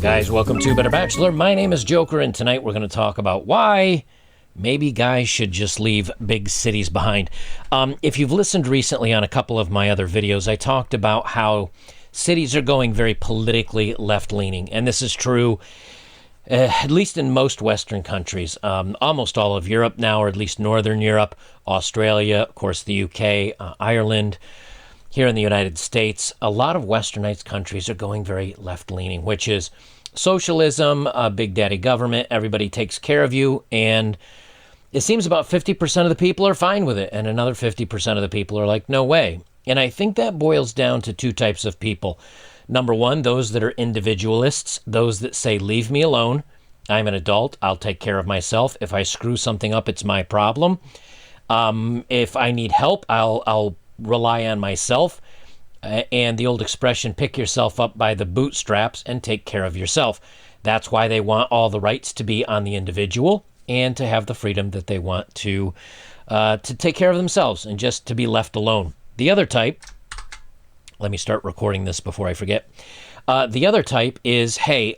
Guys, welcome to Better Bachelor. My name is Joker, and tonight we're going to talk about why maybe guys should just leave big cities behind. If you've listened recently on a couple of my other videos, I talked about how cities are going very politically left-leaning, and this is true at least in most Western countries. Almost all of Europe now, or at least Northern Europe, Australia, of course the UK, Ireland. Here in the United States, a lot of westernized countries are going very left-leaning, which is socialism, big daddy government, everybody takes care of you, and it seems about 50% of the people are fine with it, and another 50% of the people are like, no way. And I think that boils down to two types of people. Number one, those that are individualists, those that say, leave me alone, I'm an adult, I'll take care of myself. If I screw something up, it's my problem. If I need help, I'll rely on myself, and the old expression, pick yourself up by the bootstraps and take care of yourself. That's why they want all the rights to be on the individual and to have the freedom that they want to take care of themselves and just to be left alone. The other type, let me start recording this before I forget. The other type is, hey,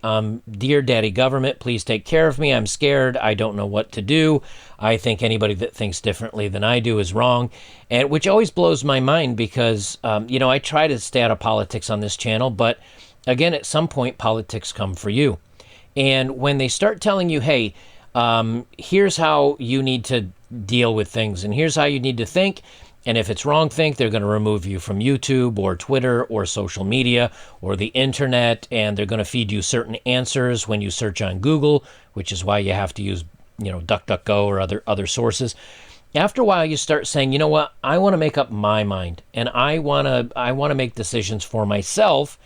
dear daddy government, please take care of me. I'm scared. I don't know what to do. I think anybody that thinks differently than I do is wrong. And which always blows my mind because, I try to stay out of politics on this channel. But again, at some point, politics come for you. And when they start telling you, hey, here's how you need to deal with things, and here's how you need to think, and if it's wrong think, they're going to remove you from YouTube or Twitter or social media or the internet, and they're going to feed you certain answers when you search on Google, which is why you have to use, DuckDuckGo or other sources. After a while, you start saying, you know what, I want to make up my mind, and I want to make decisions for myself,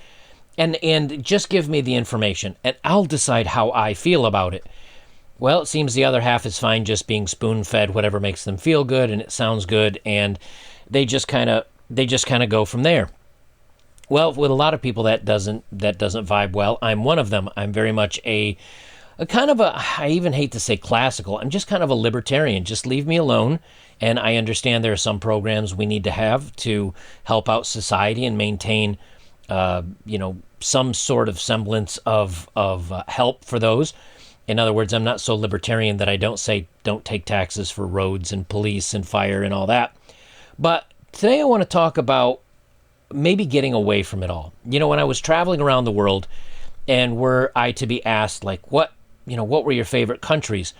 and just give me the information, and I'll decide how I feel about it. Well, it seems the other half is fine just being spoon-fed whatever makes them feel good, and it sounds good, and they just kind of go from there. Well, with a lot of people that doesn't vibe well. I'm one of them. I'm very much a kind of I even hate to say classical. I'm just kind of a libertarian. Just leave me alone. And I understand there are some programs we need to have to help out society and maintain, some sort of semblance of help for those. In other words, I'm not so libertarian that I don't say don't take taxes for roads and police and fire and all that. But today I want to talk about maybe getting away from it all. When I was traveling around the world and were I to be asked, like, what were your favorite countries?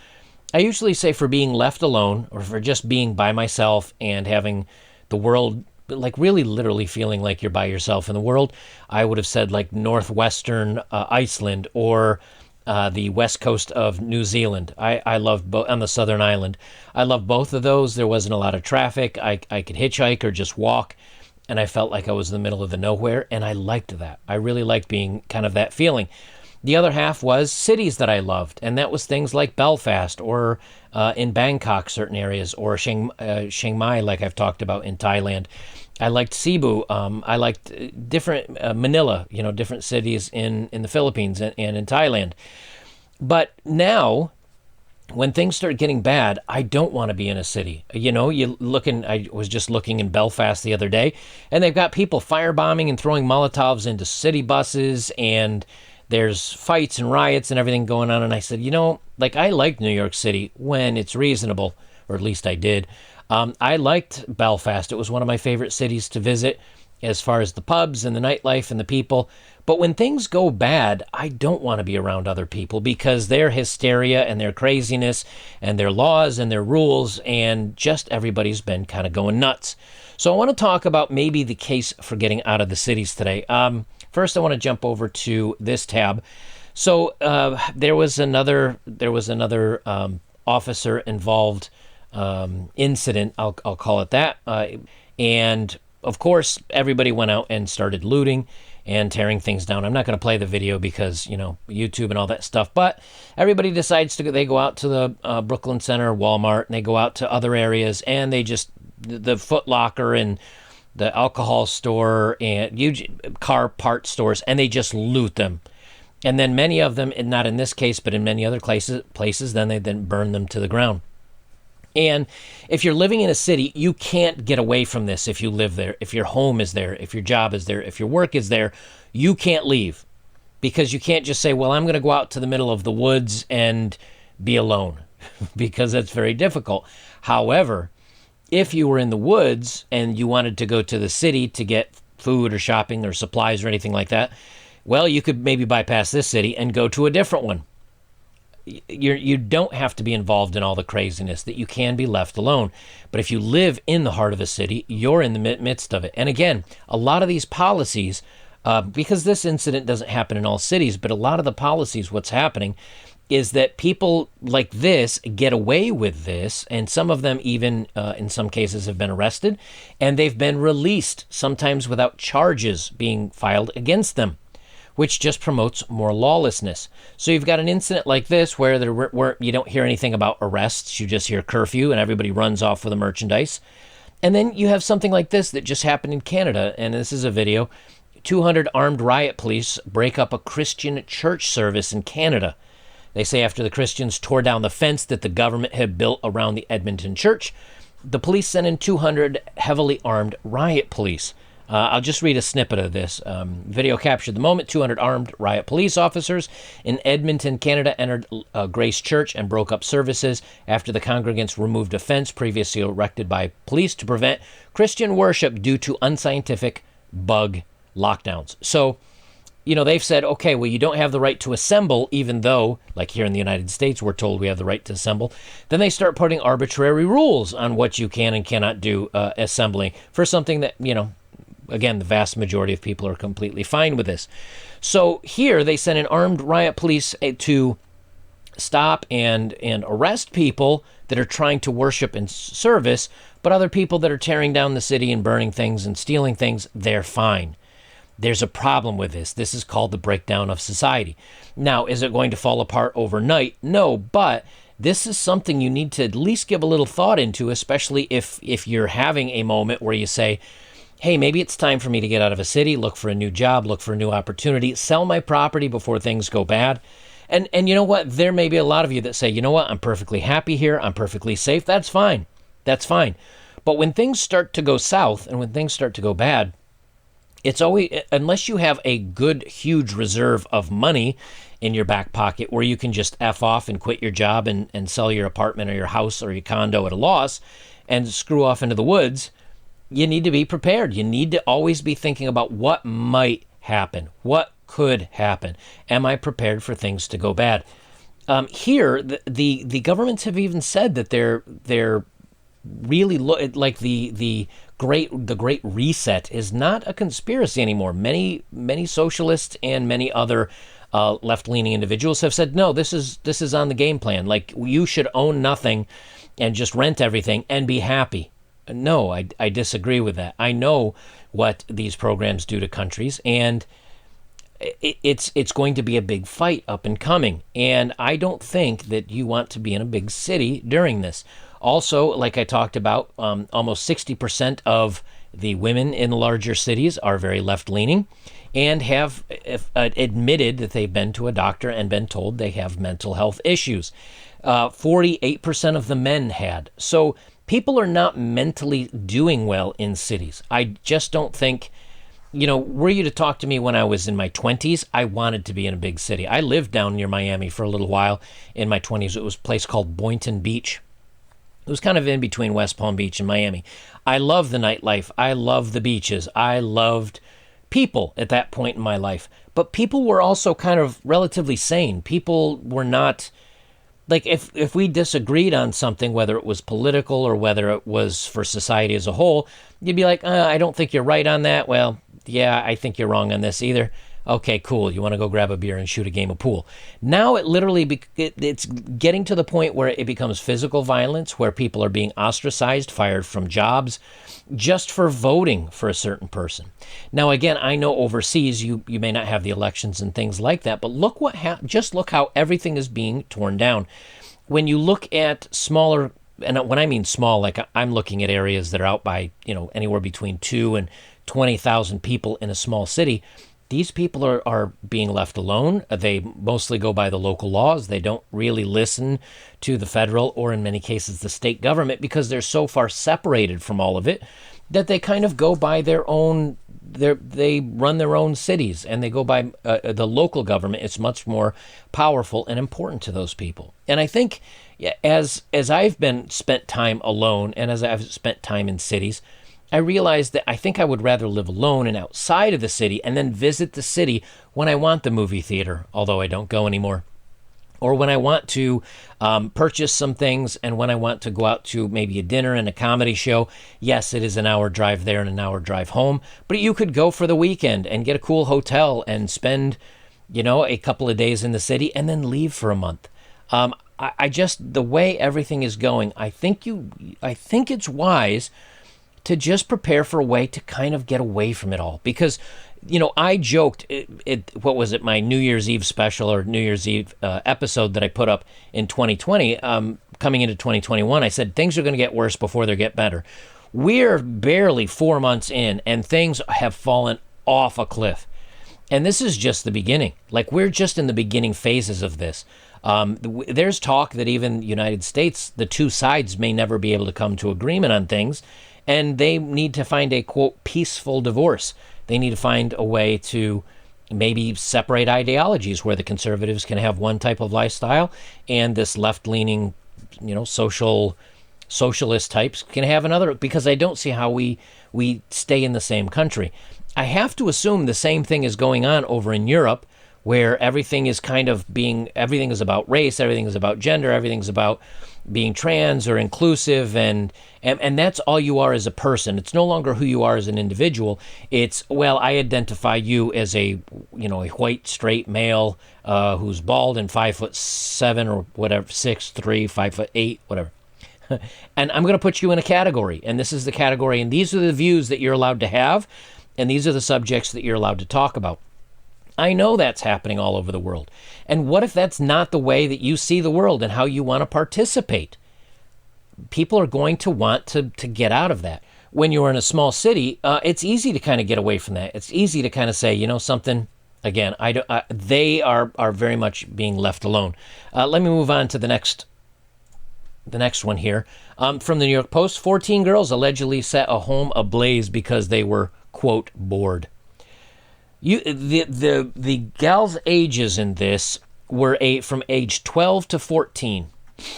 I usually say for being left alone or for just being by myself and having the world, like really literally feeling like you're by yourself in the world, I would have said like northwestern Iceland or the west coast of New Zealand. I love both, on the southern island. I love both of those. There wasn't a lot of traffic. I could hitchhike or just walk, and I felt like I was in the middle of the nowhere, and I liked that. I really liked being kind of that feeling. The other half was cities that I loved, and that was things like Belfast or in Bangkok, certain areas, or Chiang Mai, like I've talked about in Thailand. I liked Cebu. I liked different Manila, different cities in the Philippines and in Thailand. But now, when things start getting bad, I don't want to be in a city. I was just looking in Belfast the other day, and they've got people firebombing and throwing Molotovs into city buses, and there's fights and riots and everything going on. And I said, I like New York City when it's reasonable, or at least I did. I liked Belfast. It was one of my favorite cities to visit as far as the pubs and the nightlife and the people. But when things go bad, I don't want to be around other people because their hysteria and their craziness and their laws and their rules and just everybody's been kind of going nuts. So I want to talk about maybe the case for getting out of the cities today. First, I want to jump over to this tab. So there was another officer involved incident, I'll call it that. And of course, everybody went out and started looting and tearing things down. I'm not going to play the video because, YouTube and all that stuff, but everybody decides they go out to the Brooklyn Center, Walmart, and they go out to other areas, and they just, the Foot Locker and the alcohol store and car part stores, and they just loot them. And then many of them, and not in this case, but in many other places, then they burn them to the ground. And if you're living in a city, you can't get away from this if you live there. If your home is there, if your job is there, if your work is there, You can't leave because you can't just say, well, I'm going to go out to the middle of the woods and be alone because that's very difficult. However, if you were in the woods and you wanted to go to the city to get food or shopping or supplies or anything like that, well, you could maybe bypass this city and go to a different one. You don't have to be involved in all the craziness, that you can be left alone. But if you live in the heart of a city, you're in the midst of it. And again, a lot of these policies, because this incident doesn't happen in all cities, but a lot of the policies, what's happening is that people like this get away with this, and some of them even, in some cases, have been arrested, and they've been released, sometimes without charges being filed against them, which just promotes more lawlessness. So you've got an incident like this where you don't hear anything about arrests, you just hear curfew, and everybody runs off with the merchandise. And then you have something like this that just happened in Canada, and this is a video. 200 armed riot police break up a Christian church service in Canada. They say after the Christians tore down the fence that the government had built around the Edmonton church, the police sent in 200 heavily armed riot police. I'll just read a snippet of this. Video captured the moment. 200 armed riot police officers in Edmonton, Canada entered Grace Church and broke up services after the congregants removed a fence previously erected by police to prevent Christian worship due to unscientific bug lockdowns. So, they've said, okay, well, you don't have the right to assemble, even though, like here in the United States, we're told we have the right to assemble. Then they start putting arbitrary rules on what you can and cannot do assembling for something that, again, the vast majority of people are completely fine with this. So here they sent in armed riot police to stop and arrest people that are trying to worship and service, but other people that are tearing down the city and burning things and stealing things, they're fine. There's a problem with this. This is called the breakdown of society. Now, is it going to fall apart overnight? No, but this is something you need to at least give a little thought into, especially if you're having a moment where you say, hey, maybe it's time for me to get out of a city, look for a new job, look for a new opportunity, sell my property before things go bad. And you know what? There may be a lot of you that say, you know what? I'm perfectly happy here. I'm perfectly safe. That's fine. That's fine. But when things start to go south and when things start to go bad, it's always, unless you have a good, huge reserve of money in your back pocket where you can just F off and quit your job and sell your apartment or your house or your condo at a loss and screw off into the woods, you need to be prepared. You need to always be thinking about what might happen, what could happen. Am I prepared for things to go bad? Here, the governments have even said that they're really like the Great Reset is not a conspiracy anymore. Many socialists and many other left-leaning individuals have said, no, this is on the game plan. Like, you should own nothing and just rent everything and be happy. No, I disagree with that. I know what these programs do to countries, and it's going to be a big fight up and coming. And I don't think that you want to be in a big city during this. Also, like I talked about, almost 60% of the women in larger cities are very left-leaning and have admitted that they've been to a doctor and been told they have mental health issues. 48% of the men had. So people are not mentally doing well in cities. I just don't think, were you to talk to me when I was in my 20s, I wanted to be in a big city. I lived down near Miami for a little while in my 20s. It was a place called Boynton Beach. It was kind of in between West Palm Beach and Miami. I loved the nightlife. I loved the beaches. I loved people at that point in my life. But people were also kind of relatively sane. People were not, like, if we disagreed on something, whether it was political or whether it was for society as a whole, you'd be like, I don't think you're right on that. Well, yeah, I think you're wrong on this either. Okay, cool. You want to go grab a beer and shoot a game of pool. Now it literally, it's getting to the point where it becomes physical violence, where people are being ostracized, fired from jobs, just for voting for a certain person. Now, again, I know overseas you may not have the elections and things like that, but look just look how everything is being torn down. When you look at smaller, and when I mean small, like I'm looking at areas that are out by, anywhere between 2 and 20,000 people in a small city, these people are being left alone. They mostly go by the local laws. They don't really listen to the federal or, in many cases, the state government, because they're so far separated from all of it that they kind of go by their own they run their own cities and they go by the local government. It's much more powerful and important to those people. And I think, yeah, as I've been spent time alone and as I've spent time in cities, I realized that I think I would rather live alone and outside of the city and then visit the city when I want the movie theater, although I don't go anymore, or when I want to purchase some things and when I want to go out to maybe a dinner and a comedy show. Yes, it is an hour drive there and an hour drive home, but you could go for the weekend and get a cool hotel and spend, a couple of days in the city and then leave for a month. I just, the way everything is going, I think it's wise to just prepare for a way to kind of get away from it all. Because, I joked, what was it, my New Year's Eve special or New Year's Eve episode that I put up in 2020, coming into 2021, I said, things are going to get worse before they get better. We're barely 4 months in, and things have fallen off a cliff. And this is just the beginning. Like, we're just in the beginning phases of this. There's talk that even the United States, the two sides may never be able to come to agreement on things, and they need to find a, quote, peaceful divorce. They need to find a way to maybe separate ideologies where the conservatives can have one type of lifestyle and this left-leaning, socialist types can have another, because I don't see how we stay in the same country. I have to assume the same thing is going on over in Europe, where everything is everything is about race, everything is about gender, everything's about being trans or inclusive, and that's all you are as a person. It's no longer who you are as an individual. It's, well, I identify you as a white straight male who's bald and 5'7" or whatever, 6'3", 5'8", whatever. And I'm going to put you in a category, and this is the category, and these are the views that you're allowed to have, and these are the subjects that you're allowed to talk about. I know that's happening all over the world. And what if that's not the way that you see the world and how you want to participate? People are going to want to get out of that. When you're in a small city, it's easy to kind of get away from that. It's easy to kind of say, something. Again, they are very much being left alone. Let me move on to the next one here. From the New York Post, 14 girls allegedly set a home ablaze because they were, quote, bored. The gals' ages in this were from age 12 to 14,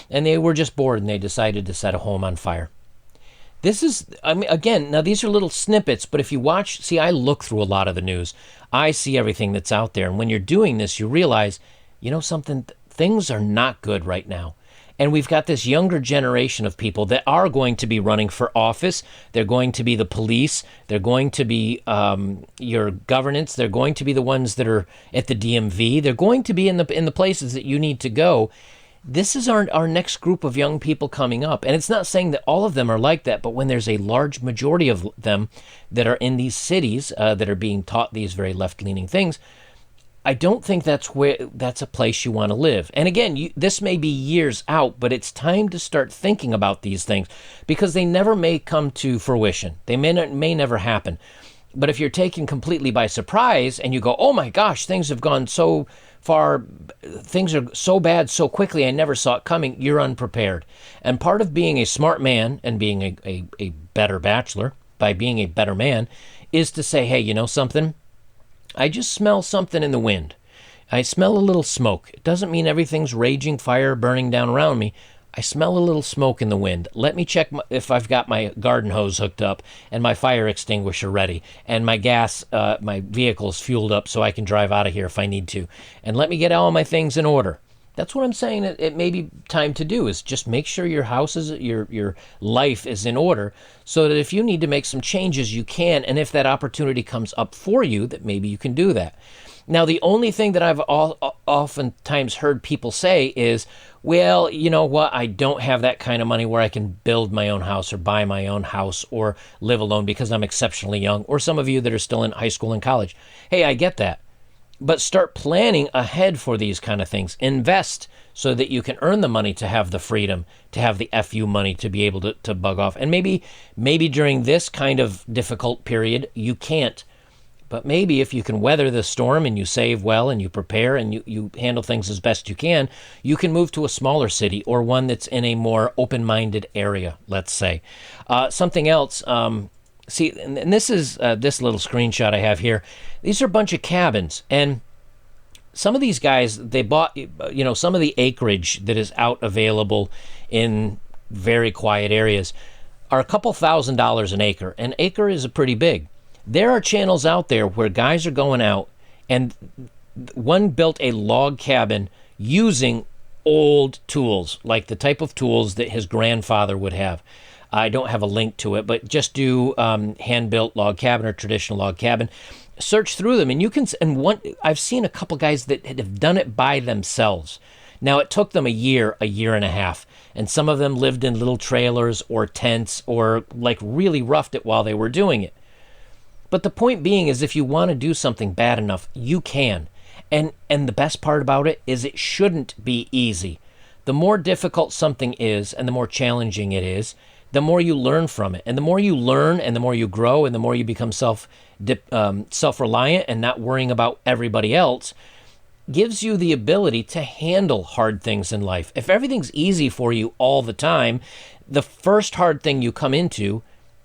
and they were just bored and they decided to set a home on fire. This is, again, now these are little snippets, but if you watch, I look through a lot of the news. I see everything that's out there, and when you're doing this, you realize, something, things are not good right now. And we've got this younger generation of people that are going to be running for office. They're going to be the police. They're going to be your governance. They're going to be the ones that are at the DMV. They're going to be in the places that you need to go. This is our next group of young people coming up. And it's not saying that all of them are like that, but when there's a large majority of them that are in these cities that are being taught these very left-leaning things, I don't think that's a place you want to live. And again, this may be years out, but it's time to start thinking about these things because they never may come to fruition. They may never happen. But if you're taken completely by surprise and you go, oh my gosh, things have gone so far, things are so bad so quickly, I never saw it coming, you're unprepared. And part of being a smart man and being a better bachelor, by being a better man, is to say, hey, something? I just smell something in the wind. I smell a little smoke. It doesn't mean everything's raging fire burning down around me. I smell a little smoke in the wind. Let me check if I've got my garden hose hooked up and my fire extinguisher ready and my gas, my vehicle's fueled up so I can drive out of here if I need to. And let me get all my things in order. That's what I'm saying it may be time to do, is just make sure your house your life is in order so that if you need to make some changes, you can. And if that opportunity comes up for you, that maybe you can do that. Now, the only thing that I've oftentimes heard people say is, well, you know what? I don't have that kind of money where I can build my own house or buy my own house or live alone because I'm exceptionally young. Or some of you that are still in high school and college. Hey, I get that. But start planning ahead for these kind of things. Invest so that you can earn the money to have the freedom, to have the FU money to be able to bug off. And maybe during this kind of difficult period, you can't. But maybe if you can weather the storm and you save well and you prepare and you handle things as best you can move to a smaller city or one that's in a more open-minded area, let's say. Something else, See, and this is this little screenshot I have here. These are a bunch of cabins, and some of these guys, they bought, some of the acreage that is out available in very quiet areas are a couple $1,000s an acre. An acre is a pretty big. There are channels out there where guys are going out, and one built a log cabin using old tools, like the type of tools that his grandfather would have. I don't have a link to it, but just do hand-built log cabin or traditional log cabin. Search through them, and you can. And one, I've seen a couple guys that have done it by themselves. Now, it took them a year and a half, and some of them lived in little trailers or tents or like really roughed it while they were doing it. But the point being is, if you want to do something bad enough, you can. And the best part about it is it shouldn't be easy. The more difficult something is and the more challenging it is, the more you learn from it. And the more you learn and the more you grow and the more you become self-reliant and not worrying about everybody else, gives you the ability to handle hard things in life. If everything's easy for you all the time, the first hard thing you come into,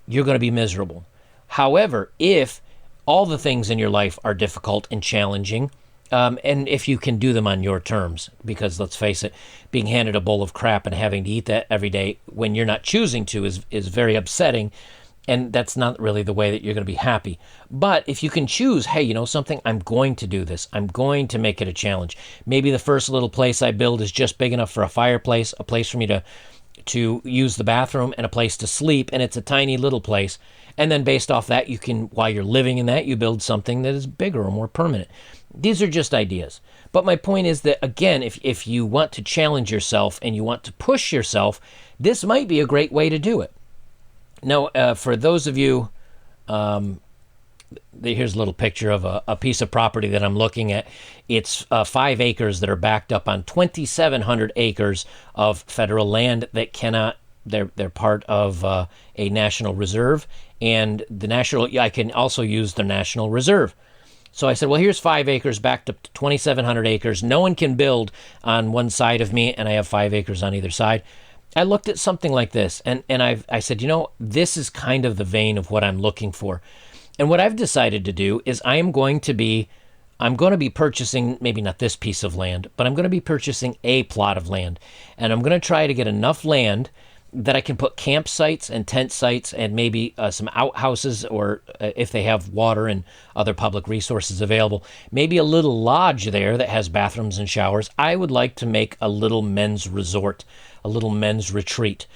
you're going to be miserable. However, if all the things in your life are difficult and challenging, and if you can do them on your terms, because let's face it, being handed a bowl of crap and having to eat that every day when you're not choosing to is very upsetting, and that's not really the way that you're going to be happy. But if you can choose, hey, you know something, I'm going to do this. I'm going to make it a challenge. Maybe the first little place I build is just big enough for a fireplace, a place for me to use the bathroom, and a place to sleep, and it's a tiny little place. And then based off that, you can, while you're living in that, you build something that is bigger or more permanent. These are just ideas. But my point is that, again, if you want to challenge yourself and you want to push yourself, this might be a great way to do it. Now, for those of you, here's a little picture of a piece of property that I'm looking at. It's 5 acres that are backed up on 2,700 acres of federal land that cannot, they're part of a national reserve. And I can also use the national reserve. So I said, well, here's 5 acres backed up to 2,700 acres. No one can build on one side of me, and I have 5 acres on either side. I looked at something like this, and I said, this is kind of the vein of what I'm looking for. And what I've decided to do is I'm going to be purchasing, maybe not this piece of land, but I'm going to be purchasing a plot of land. And I'm going to try to get enough land that I can put campsites and tent sites and maybe some outhouses, or if they have water and other public resources available, maybe a little lodge there that has bathrooms and showers. I would like to make a little men's resort, a little men's retreat.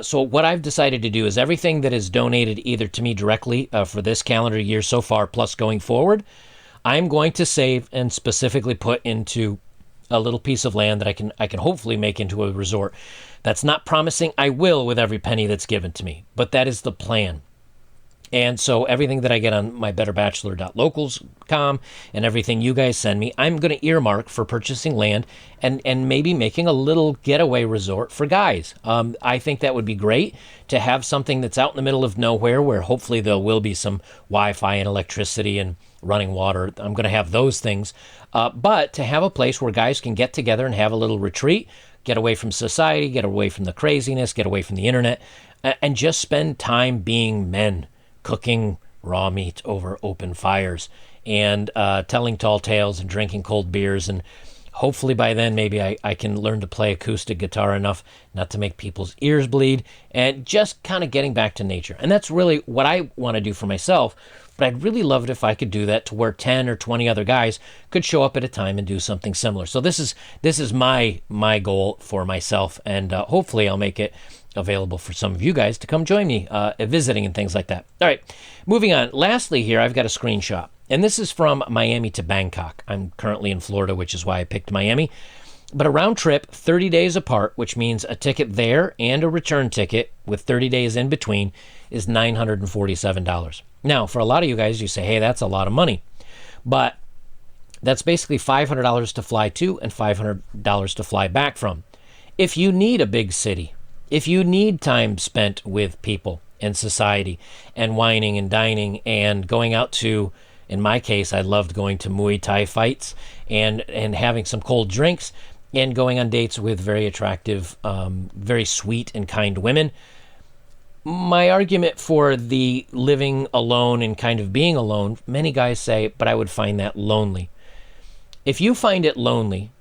So what I've decided to do is everything that is donated either to me directly for this calendar year so far, plus going forward, I'm going to save and specifically put into a little piece of land that I can hopefully make into a resort. That's not promising I will with every penny that's given to me, but that is the plan. And so everything that I get on my betterbachelor.locals.com and everything you guys send me, I'm going to earmark for purchasing land and maybe making a little getaway resort for guys. I think that would be great to have something that's out in the middle of nowhere where hopefully there will be some Wi-Fi and electricity and running water. I'm going to have those things. But to have a place where guys can get together and have a little retreat, get away from society, get away from the craziness, get away from the internet, and just spend time being men, cooking raw meat over open fires and telling tall tales and drinking cold beers. And hopefully by then maybe I can learn to play acoustic guitar enough not to make people's ears bleed, and just kind of getting back to nature. And that's really what I want to do for myself. But I'd really love it if I could do that to where 10 or 20 other guys could show up at a time and do something similar. So this is my goal for myself, and hopefully I'll make it available for some of you guys to come join me visiting and things like that. All right, moving on. Lastly here, I've got a screenshot, and this is from Miami to Bangkok. I'm currently in Florida, which is why I picked Miami. But a round trip, 30 days apart, which means a ticket there and a return ticket with 30 days in between, is $947. Now, for a lot of you guys, you say, hey, that's a lot of money. But that's basically $500 to fly to and $500 to fly back from. If you need a big city, if you need time spent with people and society and whining and dining and going out to, in my case, I loved going to Muay Thai fights and having some cold drinks and going on dates with very attractive, very sweet and kind women. my argument for the living alone and kind of being alone, many guys say, but I would find that lonely. If you find it lonely,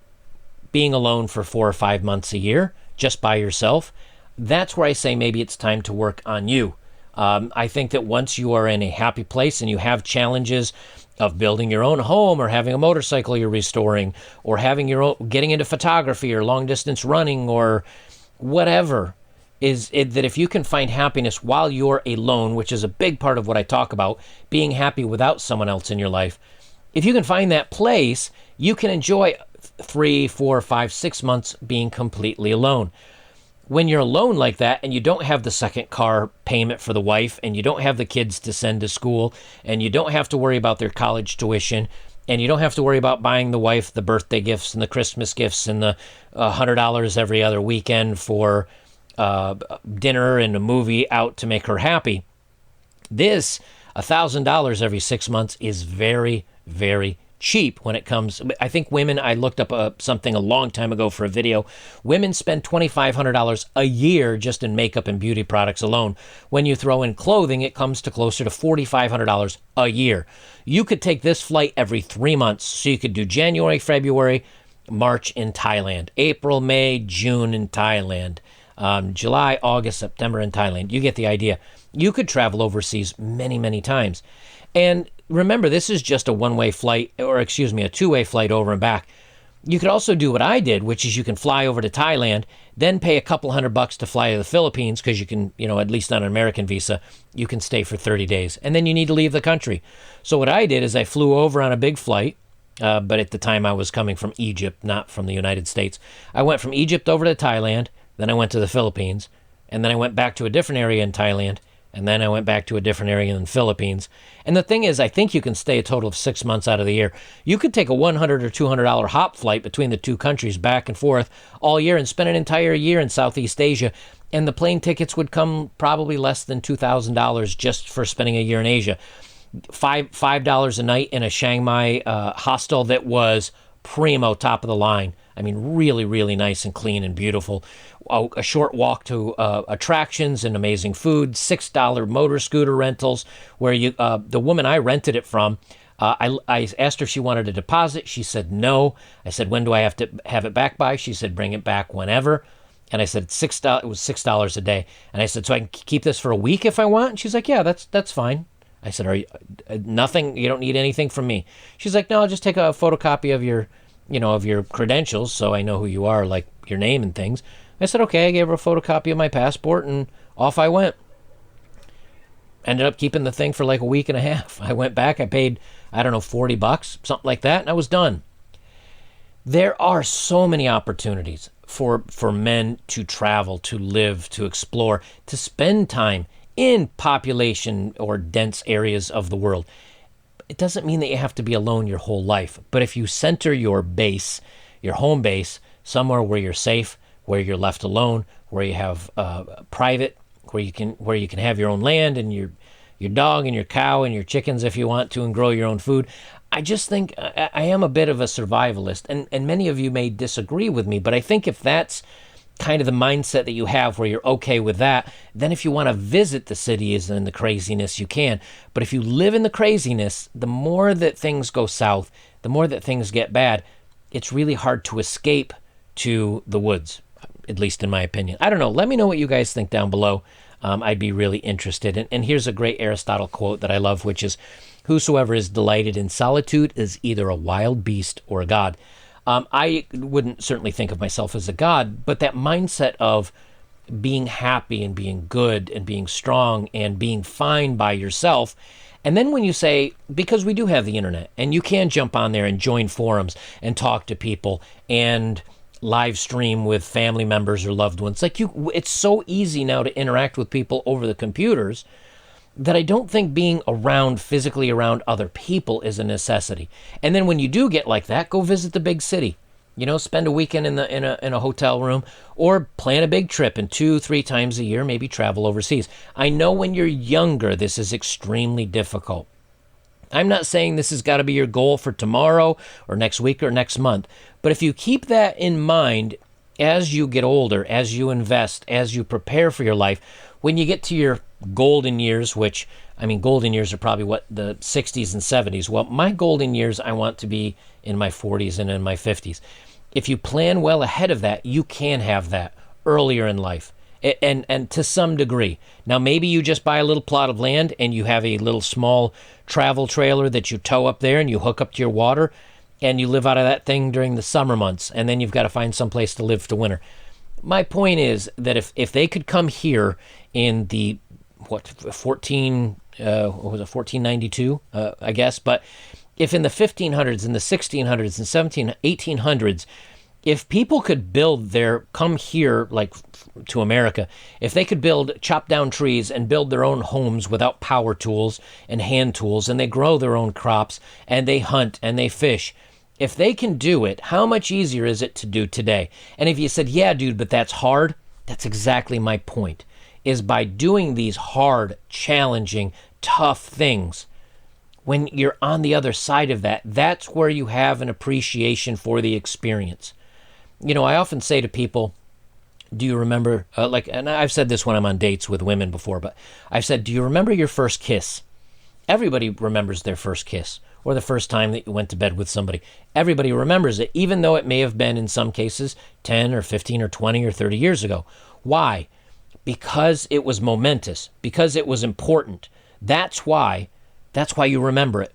being alone for 4 or 5 months a year, just by yourself, that's where I say maybe it's time to work on you. I think that once you are in a happy place and you have challenges of building your own home or having a motorcycle you're restoring or having your own, getting into photography or long distance running or whatever, is it that if you can find happiness while you're alone, which is a big part of what I talk about, being happy without someone else in your life, if you can find that place, you can enjoy 3, 4, 5, 6 months being completely alone. When you're alone like that and you don't have the second car payment for the wife and you don't have the kids to send to school and you don't have to worry about their college tuition and you don't have to worry about buying the wife the birthday gifts and the Christmas gifts and the $100 every other weekend for dinner and a movie out to make her happy. This $1,000 every 6 months is very, very cheap when it comes. I think women, I looked up something a long time ago for a video. Women spend $2,500 a year just in makeup and beauty products alone. When you throw in clothing, it comes to closer to $4,500 a year. You could take this flight every 3 months. So you could do January, February, March in Thailand, April, May, June in Thailand, July, August, September in Thailand. You get the idea. You could travel overseas many, many times. And remember, this is just a one-way flight, or excuse me, a two-way flight over and back. You could also do what I did, which is you can fly over to Thailand, then pay a couple $100 to fly to the Philippines, because you can, at least on an American visa, you can stay for 30 days. And then you need to leave the country. So what I did is I flew over on a big flight, but at the time I was coming from Egypt, not from the United States. I went from Egypt over to Thailand, then I went to the Philippines, and then I went back to a different area in Thailand, and then I went back to a different area in the Philippines. And the thing is, I think you can stay a total of 6 months out of the year. You could take a $100 or $200 hop flight between the two countries back and forth all year and spend an entire year in Southeast Asia, and the plane tickets would come probably less than $2,000 just for spending a year in Asia. $5 a night in a Chiang Mai hostel that was primo, top of the line. I mean, really, really nice and clean and beautiful. A short walk to attractions and amazing food. $6 motor scooter rentals, where the woman I rented it from, I asked her if she wanted a deposit. She said no. I said, when do I have to have it back by? She said, bring it back whenever. And I said, $6. It was $6 a day. And I said, so I can keep this for a week if I want? And she's like, yeah, that's fine. I said, are you nothing? You don't need anything from me? She's like, no, I'll just take a photocopy of your credentials so I know who you are, like your name and things. I said, okay. I gave her a photocopy of my passport and off I went. Ended up keeping the thing for like a week and a half. I went back, I paid, I don't know, $40, something like that, and I was done. There are so many opportunities for men to travel, to live, to explore, to spend time in population or dense areas of the world. It doesn't mean that you have to be alone your whole life, but if you center your base, your home base, somewhere where you're safe, where you're left alone, where you have private, where you can have your own land and your dog and your cow and your chickens if you want to, and grow your own food. I just think I am a bit of a survivalist, and many of you may disagree with me, but I think if that's kind of the mindset that you have where you're okay with that, then if you want to visit the cities and the craziness, you can. But if you live in the craziness, the more that things go south, the more that things get bad, it's really hard to escape to the woods, at least in my opinion. I don't know. Let me know what you guys think down below. I'd be really interested. And here's a great Aristotle quote that I love, which is, whosoever is delighted in solitude is either a wild beast or a god. I wouldn't certainly think of myself as a god, but that mindset of being happy and being good and being strong and being fine by yourself. And then when you say, because we do have the internet and you can jump on there and join forums and talk to people and live stream with family members or loved ones, it's so easy now to interact with people over the computers that I don't think being physically around other people is a necessity. And then when you do get like that, go visit the big city. Spend a weekend in a hotel room, or plan a big trip, and 2-3 times a year maybe travel overseas. I know when you're younger this is extremely difficult. I'm not saying this has got to be your goal for tomorrow or next week or next month, but if you keep that in mind as you get older, as you invest, as you prepare for your life, when you get to your golden years, which, I mean, golden years are probably what, the 60s and 70s. Well, my golden years, I want to be in my 40s and in my 50s. If you plan well ahead of that, you can have that earlier in life. And to some degree. Now, maybe you just buy a little plot of land and you have a little small travel trailer that you tow up there and you hook up to your water and you live out of that thing during the summer months, and then you've got to find some place to live for winter. My point is that if they could come here in the, 1492, I guess, but if in the 1500s and the 1600s and 1800s, if people could come here, like to America, if they could chop down trees and build their own homes without power tools and hand tools, and they grow their own crops, and they hunt and they fish, if they can do it, how much easier is it to do today? And if you said, yeah, dude, but that's hard, that's exactly my point, is by doing these hard, challenging, tough things, when you're on the other side of that, that's where you have an appreciation for the experience. You know, I often say to people, do you remember, and I've said this when I'm on dates with women before, but I've said, do you remember your first kiss? Everybody remembers their first kiss, or the first time that you went to bed with somebody. Everybody remembers it, even though it may have been, in some cases, 10 or 15 or 20 or 30 years ago. Why? Because it was momentous, because it was important. That's why you remember it.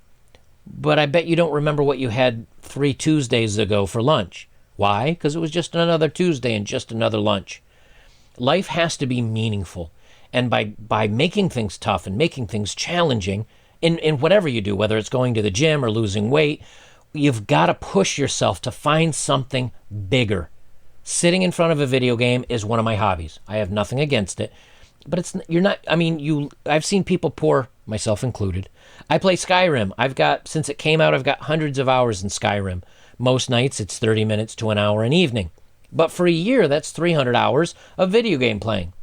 But I bet you don't remember what you had 3 Tuesdays ago for lunch. Why? Because it was just another Tuesday and just another lunch. Life has to be meaningful. And by making things tough and making things challenging, in whatever you do, whether it's going to the gym or losing weight, you've got to push yourself to find something bigger. Sitting in front of a video game is one of my hobbies. I have nothing against it. But I've seen people pour, myself included. I play Skyrim. Since it came out, I've got hundreds of hours in Skyrim. Most nights it's 30 minutes to an hour an evening. But for a year, that's 300 hours of video game playing.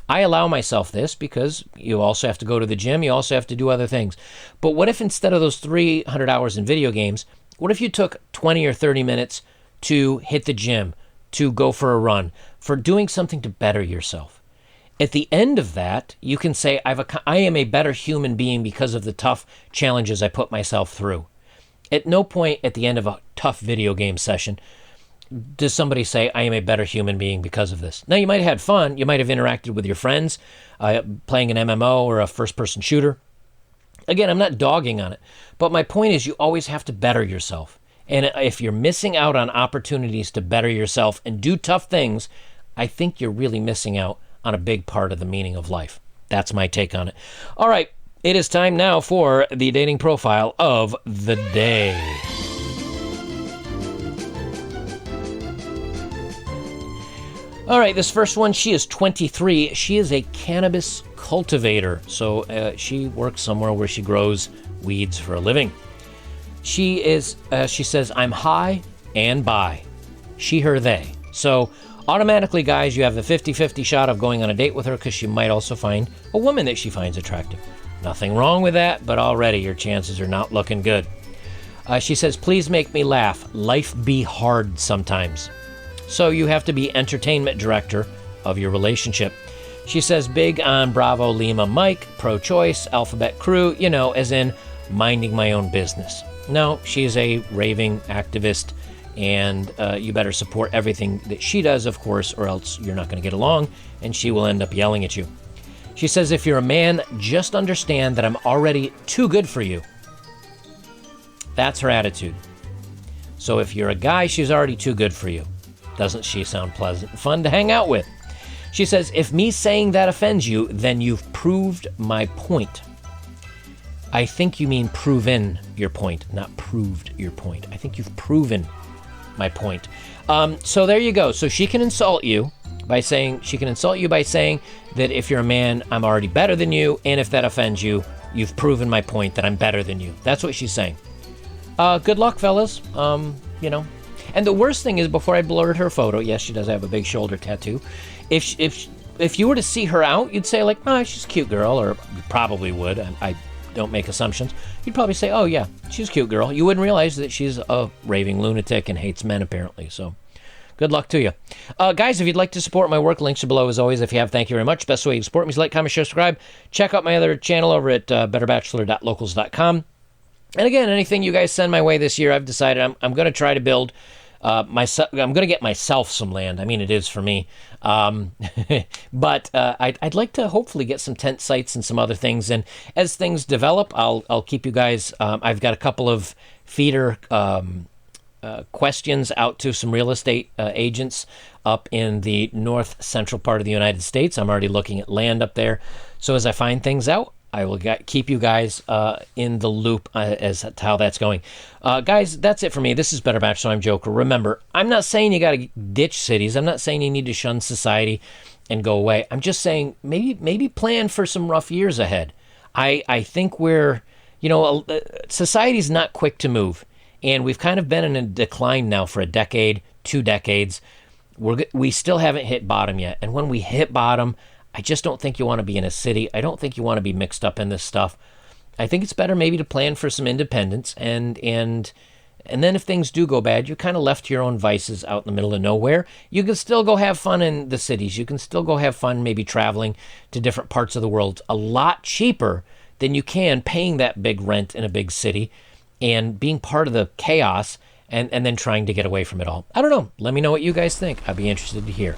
I allow myself this because you also have to go to the gym. You also have to do other things. But what if instead of those 300 hours in video games, what if you took 20 or 30 minutes to hit the gym, to go for a run, for doing something to better yourself? At the end of that, you can say, I am a better human being because of the tough challenges I put myself through. At no point at the end of a tough video game session does somebody say, I am a better human being because of this. Now, you might have had fun. You might have interacted with your friends playing an MMO or a first-person shooter. Again, I'm not dogging on it. But my point is you always have to better yourself. And if you're missing out on opportunities to better yourself and do tough things, I think you're really missing out on a big part of the meaning of life. That's my take on it. All right, it is time now for the dating profile of the day. All right, this first one, she is 23. She is a cannabis cultivator. So she works somewhere where she grows weeds for a living. She says, I'm high and bi. She, her, they. So automatically, guys, you have the 50-50 shot of going on a date with her because she might also find a woman that she finds attractive. Nothing wrong with that, but already your chances are not looking good. She says, please make me laugh. Life be hard sometimes. So you have to be entertainment director of your relationship. She says, big on Bravo Lima Mike, pro-choice, alphabet crew, as in minding my own business. No, she's a raving activist, and you better support everything that she does, of course, or else you're not going to get along, and she will end up yelling at you. She says, if you're a man, just understand that I'm already too good for you. That's her attitude. So if you're a guy, she's already too good for you. Doesn't she sound pleasant and fun to hang out with? She says, if me saying that offends you, then you've proved my point. I think you mean proven your point, not proved your point. I think you've proven my point. So there you go. So she can insult you by saying that if you're a man, I'm already better than you. And if that offends you, you've proven my point that I'm better than you. That's what she's saying. Good luck, fellas. And the worst thing is, before I blurred her photo, yes, she does have a big shoulder tattoo. If you were to see her out, you'd say like, oh, she's a cute girl, or you probably would. I don't make assumptions. You'd probably say, oh yeah, she's a cute girl. You wouldn't realize that she's a raving lunatic and hates men, apparently. So Good luck to you. Guys, if you'd like to support my work, links are below as always. If you have, thank you very much. Best way you can support me is like, comment, share, subscribe. Check out my other channel over at betterbachelor.locals.com. And again, anything you guys send my way this year, I've decided I'm going to try to build myself. I'm going to get myself some land. I mean, it is for me. But I'd like to hopefully get some tent sites and some other things. And as things develop, I'll keep you guys. I've got a couple of feeder questions out to some real estate agents up in the north central part of the United States. I'm already looking at land up there. So as I find things out, I will keep you guys in the loop as to how that's going. Guys, that's it for me. This is Better Bachelor. I'm Joker. Remember, I'm not saying you got to ditch cities. I'm not saying you need to shun society and go away. I'm just saying maybe plan for some rough years ahead. I think society's not quick to move. And we've kind of been in a decline now for a decade, 2 decades. We still haven't hit bottom yet. And when we hit bottom, I just don't think you want to be in a city. I don't think you want to be mixed up in this stuff. I think it's better maybe to plan for some independence, and then if things do go bad, you're kind of left to your own vices out in the middle of nowhere. You can still go have fun in the cities. You can still go have fun maybe traveling to different parts of the world a lot cheaper than you can paying that big rent in a big city and being part of the chaos and then trying to get away from it all. I don't know. Let me know what you guys think. I'd be interested to hear.